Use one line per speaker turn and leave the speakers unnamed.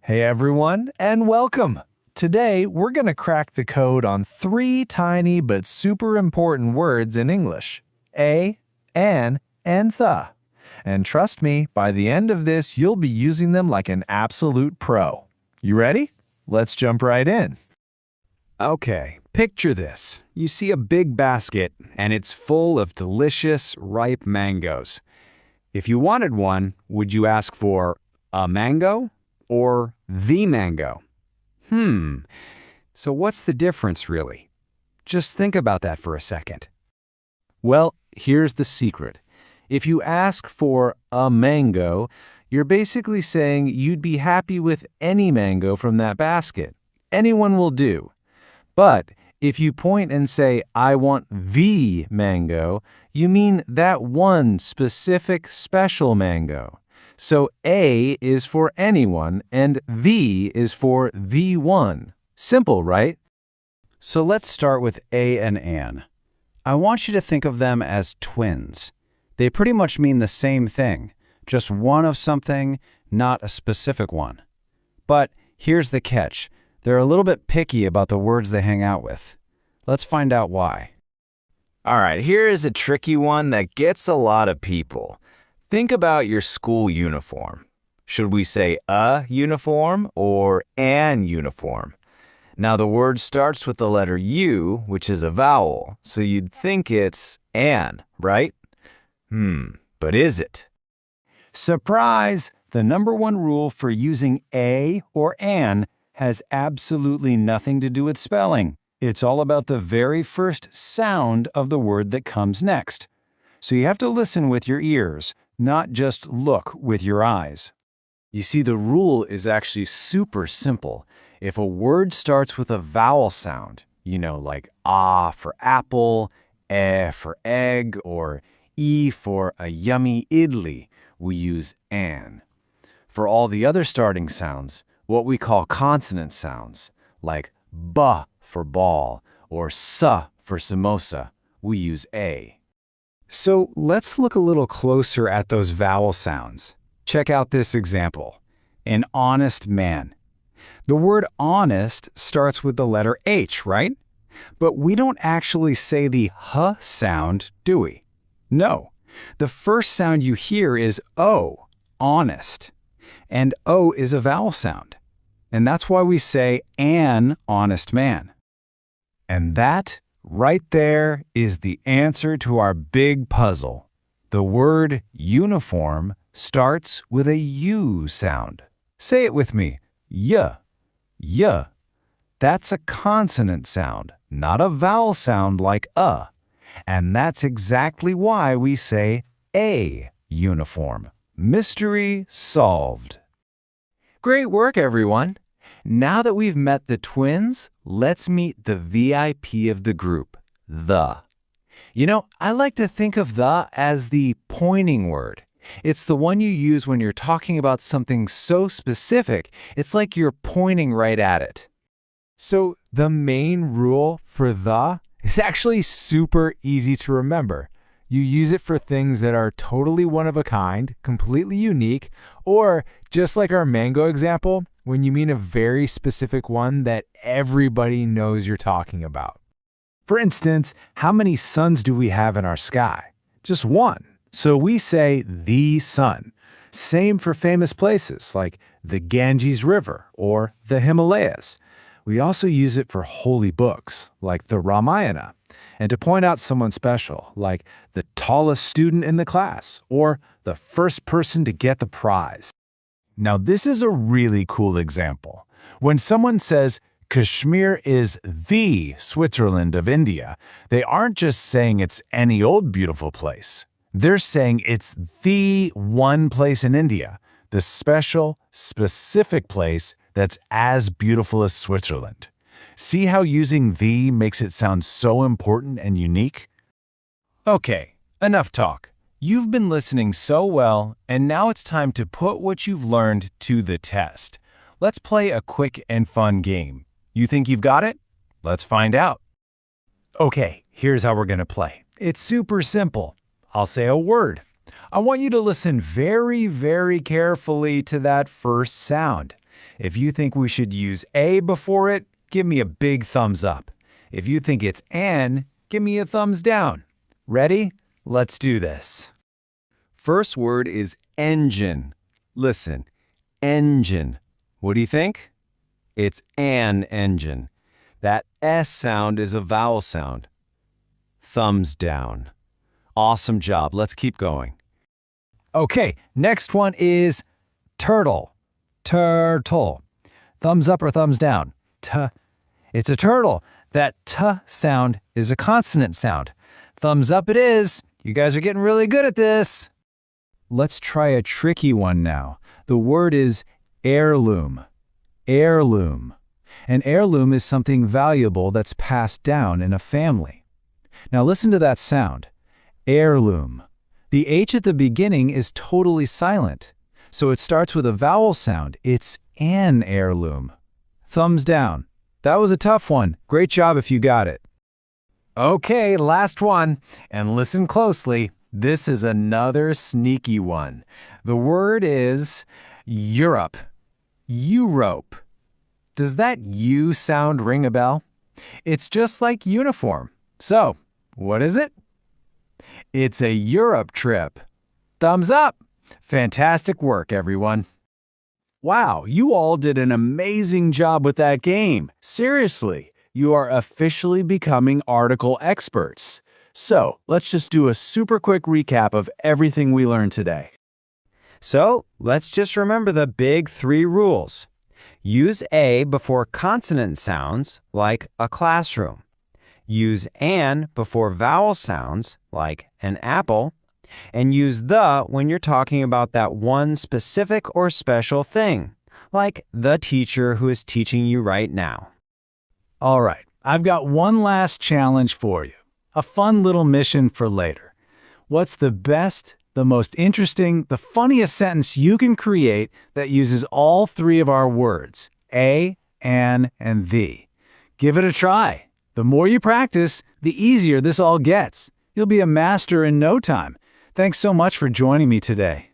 Hey everyone, and welcome! Today, we're going to crack the code on 3 tiny but super important words in English. A, an, and the. And trust me, by the end of this, you'll be using them like an absolute pro. You ready? Let's jump right in.
Okay, picture this. You see a big basket, and it's full of delicious, ripe mangoes. If you wanted one, would you ask for a mango or the mango? So what's the difference, really? Just think about that for a second.
Well, here's the secret. If you ask for a mango, you're basically saying you'd be happy with any mango from that basket. Anyone will do. But if you point and say, I want the mango, you mean that one specific special mango. So A is for anyone and the is for the one. Simple, right?
So let's start with a and an. I want you to think of them as twins. They pretty much mean the same thing, just one of something, not a specific one. But here's the catch. They're a little bit picky about the words they hang out with. Let's find out why.
All right, here is a tricky one that gets a lot of people. Think about your school uniform. Should we say a uniform or an uniform? Now the word starts with the letter U, which is a vowel, so you'd think it's an, right? But is it?
Surprise! The number one rule for using a or an has absolutely nothing to do with spelling. It's all about the very first sound of the word that comes next. So you have to listen with your ears, not just look with your eyes. You see, the rule is actually super simple. If a word starts with a vowel sound, like ah for apple, eh for egg, or e for a yummy idli, we use an. For all the other starting sounds, what we call consonant sounds, like ba for ball or sa for samosa, we use a.
So let's look a little closer at those vowel sounds. Check out this example. An honest man. The word honest starts with the letter H, right? But we don't actually say the h sound, do we? No. The first sound you hear is O, honest. And O is a vowel sound. And that's why we say an honest man. And that, right there, is the answer to our big puzzle. The word uniform starts with a U sound. Say it with me. Y. Y. That's a consonant sound, not a vowel sound like a. And that's exactly why we say a uniform. Mystery solved.
Great work, everyone! Now that we've met the twins, let's meet the VIP of the group, the. I like to think of the as the pointing word. It's the one you use when you're talking about something so specific, it's like you're pointing right at it.
So the main rule for the is actually super easy to remember. You use it for things that are totally one of a kind, completely unique, or just like our mango example, when you mean a very specific one that everybody knows you're talking about. For instance, how many suns do we have in our sky? Just one. So we say the sun. Same for famous places like the Ganges River or the Himalayas. We also use it for holy books like the Ramayana, and to point out someone special like the tallest student in the class or the first person to get the prize. Now this is a really cool example. When someone says Kashmir is the Switzerland of India, they aren't just saying it's any old beautiful place. They're saying it's the one place in India, the special, specific place that's as beautiful as Switzerland. See how using the makes it sound so important and unique? Okay, enough talk. You've been listening so well, and now it's time to put what you've learned to the test. Let's play a quick and fun game. You think you've got it? Let's find out. Okay, here's how we're going to play. It's super simple. I'll say a word. I want you to listen very, very carefully to that first sound.
If you think we should use a before it, give me a big thumbs up. If you think it's an, give me a thumbs down. Ready? Let's do this. First word is engine. Listen, engine. What do you think? It's an engine. That S sound is a vowel sound. Thumbs down. Awesome job. Let's keep going. Okay, next one is turtle. Turtle. Thumbs up or thumbs down? T. It's a turtle. That T sound is a consonant sound. Thumbs up it is. You guys are getting really good at this. Let's try a tricky one now. The word is heirloom. Heirloom. An heirloom is something valuable that's passed down in a family. Now listen to that sound. Heirloom. The H at the beginning is totally silent, so it starts with a vowel sound. It's an heirloom. Thumbs down. That was a tough one. Great job if you got it. Okay, last one. And listen closely. This is another sneaky one. The word is Europe. Europe. Does that U sound ring a bell? It's just like uniform. So, what is it? It's a Europe trip. Thumbs up! Fantastic work, everyone. Wow, you all did an amazing job with that game. Seriously, you are officially becoming article experts. So, let's just do a super quick recap of everything we learned today.
So, let's just remember the big 3 rules. Use a before consonant sounds, like a classroom. Use an before vowel sounds, like an apple. And use the when you're talking about that one specific or special thing, like the teacher who is teaching you right now.
All right, I've got one last challenge for you. A fun little mission for later. What's the best, the most interesting, the funniest sentence you can create that uses all 3 of our words, a, an, and the? Give it a try. The more you practice, the easier this all gets. You'll be a master in no time. Thanks so much for joining me today.